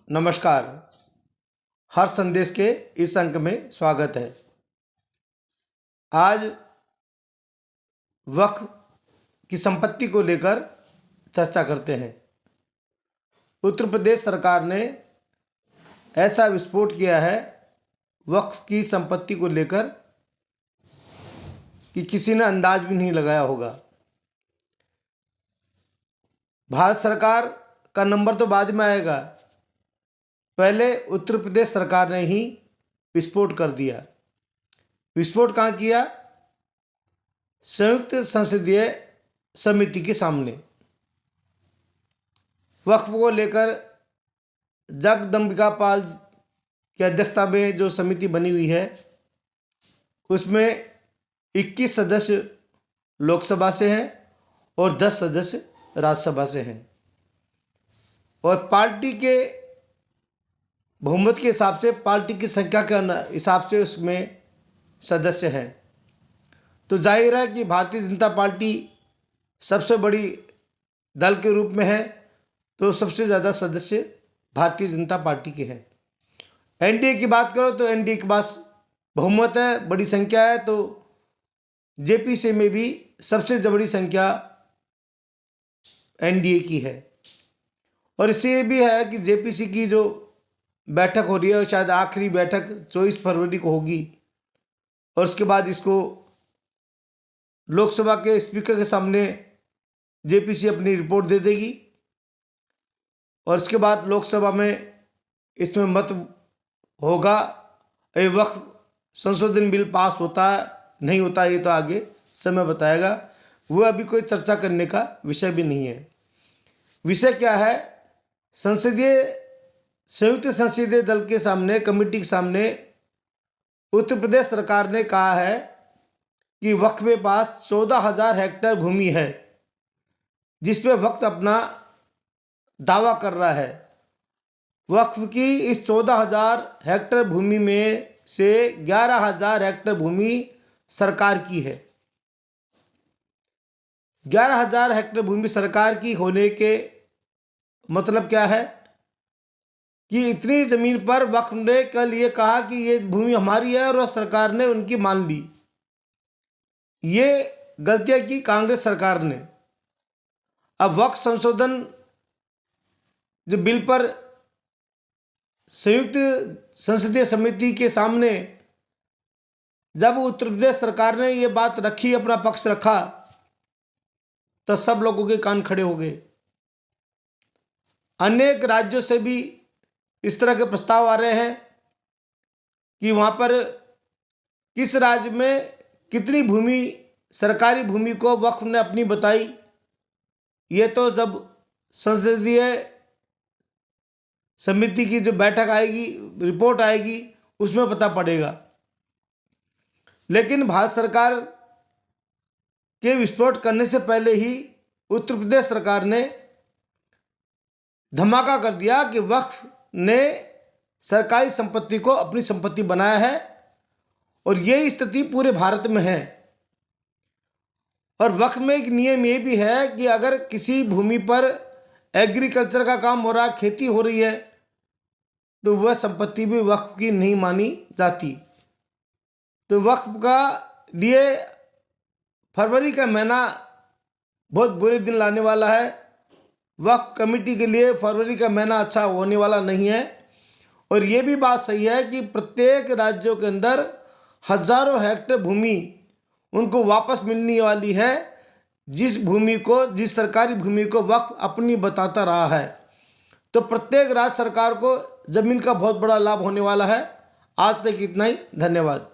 नमस्कार। हर संदेश के इस अंक में स्वागत है। आज वक्फ की संपत्ति को लेकर चर्चा करते हैं। उत्तर प्रदेश सरकार ने ऐसा विस्फोट किया है वक्फ की संपत्ति को लेकर कि किसी ने अंदाज भी नहीं लगाया होगा। भारत सरकार का नंबर तो बाद में आएगा, पहले उत्तर प्रदेश सरकार ने ही विस्फोट कर दिया। विस्फोट कहाँ किया? संयुक्त संसदीय समिति के सामने। वक्फ को लेकर जगदम्बिका पाल की अध्यक्षता में जो समिति बनी हुई है उसमें 21 सदस्य लोकसभा से हैं और 10 सदस्य राज्यसभा से हैं, और पार्टी के बहुमत के हिसाब से, पार्टी की संख्या के हिसाब से उसमें सदस्य हैं। तो जाहिर है कि भारतीय जनता पार्टी सबसे बड़ी दल के रूप में है, तो सबसे ज़्यादा सदस्य भारतीय जनता पार्टी के हैं। एनडीए की बात करो तो एनडीए के पास बहुमत है, बड़ी संख्या है, तो जेपीसी में भी सबसे बड़ी संख्या एनडीए की है। और इससे ये भी है कि जेपीसी की जो बैठक हो रही है शायद आखिरी बैठक 24 फरवरी को होगी, और उसके बाद इसको लोकसभा के स्पीकर के सामने जेपीसी अपनी रिपोर्ट दे देगी, और उसके बाद लोकसभा में इसमें मत होगा। ये वक्फ संशोधन बिल पास होता है नहीं होता ये तो आगे समय बताएगा, वो अभी कोई चर्चा करने का विषय भी नहीं है। विषय क्या है? संयुक्त संसदीय दल के सामने, कमेटी के सामने उत्तर प्रदेश सरकार ने कहा है कि वक्फ के पास 14,000 हेक्टेयर भूमि है जिस पे वक्फ अपना दावा कर रहा है। वक्फ की इस 14,000 हेक्टेयर भूमि में से 11,000 हेक्टेयर भूमि सरकार की है। 11,000 हेक्टेयर भूमि सरकार की होने के मतलब क्या है कि इतनी ज़मीन पर वक्फ ने कल ये कहा कि ये भूमि हमारी है और सरकार ने उनकी मान ली। ये गलतियाँ की कांग्रेस सरकार ने। अब वक्फ संशोधन जो बिल पर संयुक्त संसदीय समिति के सामने जब उत्तर प्रदेश सरकार ने ये बात रखी, अपना पक्ष रखा, तो सब लोगों के कान खड़े हो गए। अनेक राज्यों से भी इस तरह के प्रस्ताव आ रहे हैं कि वहाँ पर किस राज्य में कितनी भूमि, सरकारी भूमि को वक्फ ने अपनी बताई। ये तो जब संसदीय समिति की जो बैठक आएगी, रिपोर्ट आएगी, उसमें पता पड़ेगा। लेकिन भारत सरकार के विस्फोट करने से पहले ही उत्तर प्रदेश सरकार ने धमाका कर दिया कि वक्फ ने सरकारी संपत्ति को अपनी संपत्ति बनाया है, और ये स्थिति पूरे भारत में है। और वक्फ में एक नियम ये भी है कि अगर किसी भूमि पर एग्रीकल्चर का काम हो रहा, खेती हो रही है, तो वह संपत्ति भी वक्फ की नहीं मानी जाती। तो वक्फ का लिए फरवरी का महीना बहुत बुरे दिन लाने वाला है। वक्फ कमेटी के लिए फरवरी का महीना अच्छा होने वाला नहीं है। और ये भी बात सही है कि प्रत्येक राज्यों के अंदर हजारों हेक्टेयर भूमि उनको वापस मिलने वाली है, जिस सरकारी भूमि को वक्फ अपनी बताता रहा है। तो प्रत्येक राज्य सरकार को जमीन का बहुत बड़ा लाभ होने वाला है। आज तक इतना ही। धन्यवाद।